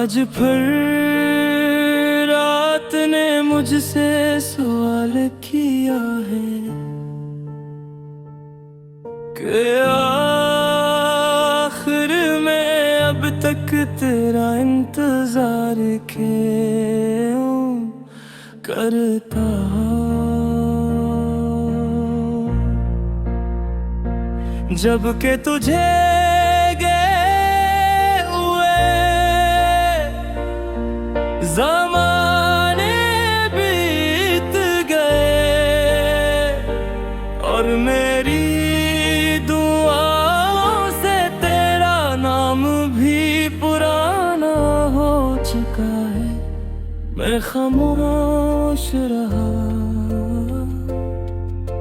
आज फिर रात ने मुझसे सवाल किया है कि आखिर में अब तक तेरा इंतजार क्यों करता हूं, जब के तुझे ज़माने बीत गए और मेरी दुआओं से तेरा नाम भी पुराना हो चुका है। मैं खामोश रहा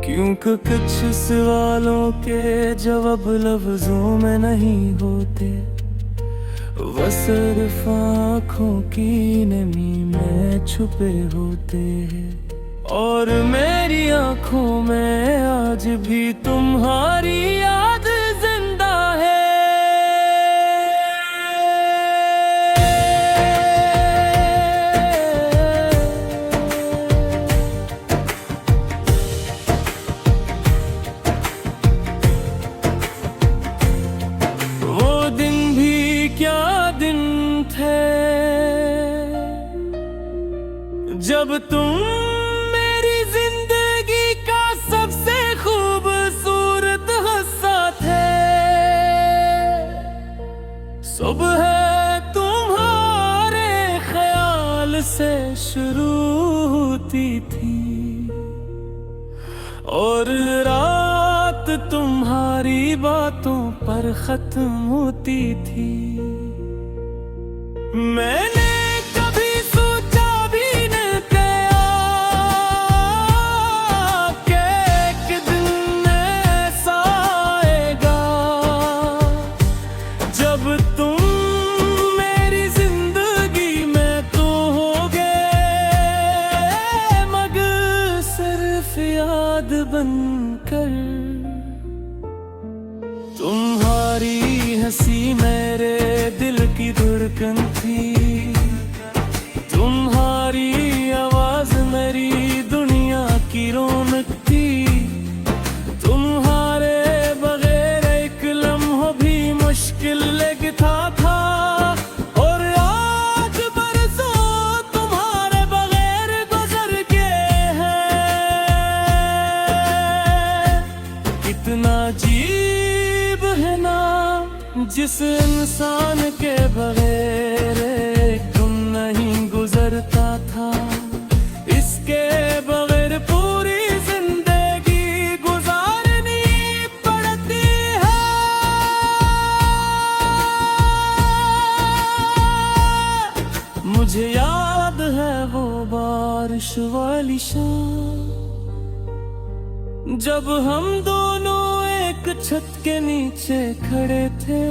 क्योंकि कुछ सवालों के जवाब लफ्जों में नहीं होते, वो सिर्फ आँखों की नमी में छुपे होते हैं। और मेरी आँखों में आज भी तुम्हारी याद जिंदा है। वो दिन भी क्या दिन थे जब तुम मेरी जिंदगी का सबसे खूबसूरत हिस्सा थे। सुबह तुम्हारे ख्याल से शुरू होती थी और रात तुम्हारी बातों पर खत्म होती थी। मैंने कभी सोचा भी न किया कि एक दिन ऐसा आएगा जब तुम मेरी जिंदगी में तो होगे, मगर सिर्फ याद बनकर। तुम्हारी हंसी मेरे दिल की धड़कन थी, तुम्हारी आवाज मेरी दुनिया की रौनक थी। तुम्हारे बगैर एक लम्हा भी मुश्किल लगता था और आज बरसों तुम्हारे बगैर गुजर के हैं। कितना अजीब है ना जिस इंसान के बगैर एक दिन नहीं गुजरता था, इसके बगैर पूरी जिंदगी गुजारनी पड़ती है। मुझे याद है वो बारिश वाली शाम जब हम दोनों एक छत के नीचे खड़े थे।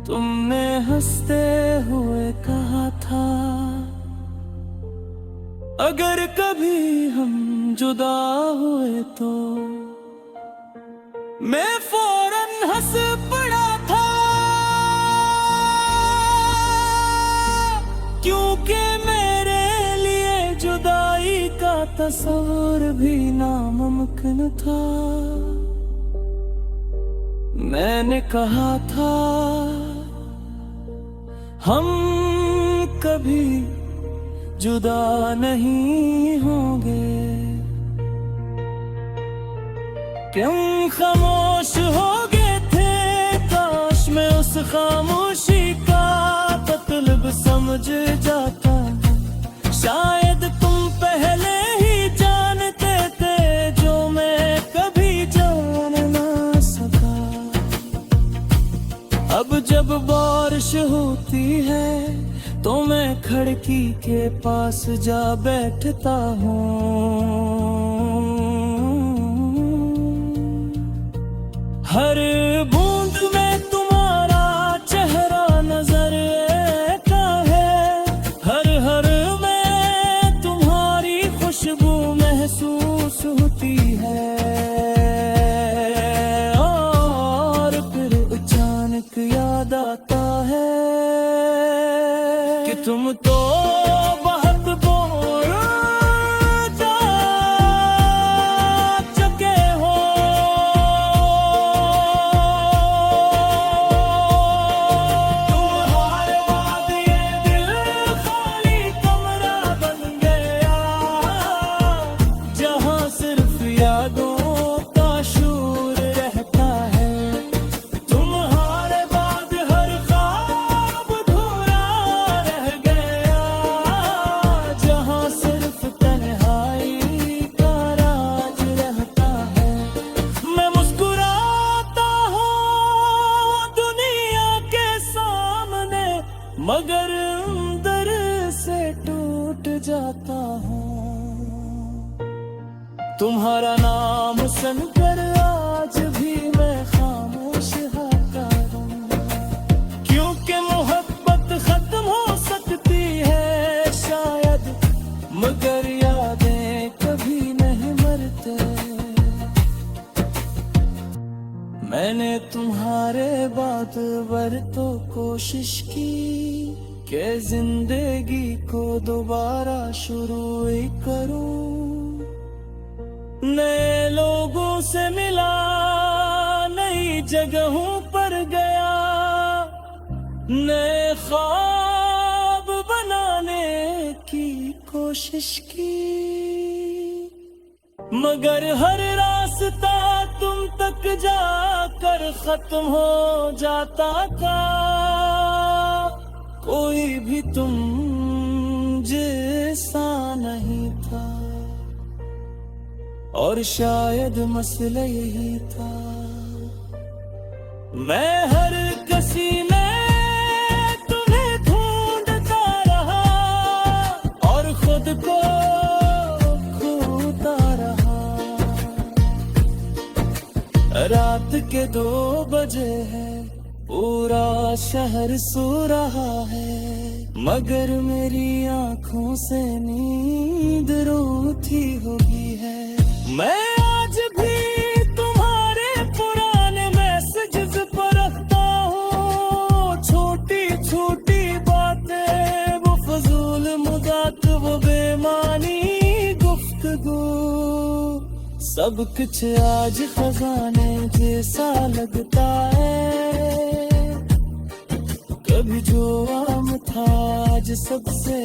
तुमने हंसते हुए कहा था अगर कभी हम जुदा हुए तो। मैं फौरन हंस पड़ा था क्योंकि मेरे लिए जुदाई का तस्वीर भी नामुमकिन था। मैंने कहा था हम कभी जुदा नहीं होंगे। क्यों खामोश हो गए थे, काश मैं उस खामोशी का मतलब समझ जाता। शायद तुम पहले ही जानते थे जो मैं कभी जान ना सका। अब जब बारिश होती है तो मैं खिड़की के पास जा बैठता हूँ। हर बूंद में तुम्हारा चेहरा नजर आता है, हर हर में तुम्हारी खुशबू महसूस होती है। और फिर अचानक याद आता है जाता हूँ। तुम्हारा नाम सुनकर आज भी मैं खामोश हाता हूँ, क्योंकि मोहब्बत खत्म हो सकती है शायद, मगर यादें कभी नहीं मरते। मैंने तुम्हारे बाद बर तो कोशिश की कि जिंदगी को दोबारा शुरू ही करूं। नए लोगों से मिला, नई जगहों पर गया, नए ख्वाब बनाने की कोशिश की, मगर हर रास्ता तुम तक जाकर खत्म हो जाता था। कोई भी तुम जैसा नहीं था, और शायद मसला यही था। मैं हर कसी में तुम्हें ढूंढता रहा, और खुद को खोता रहा। रात के 2 बजे है, पूरा शहर सो रहा है, मगर मेरी आंखों से नींद रोती होगी है। मैं आज भी तुम्हारे पुराने मैसेजेस पर रखता हूँ, छोटी छोटी बातें, वो फजूल मुदात, वो बेमानी गुफ्तगू, सब कुछ आज खजाने जैसा लगता है। कभी जो आम था आज सबसे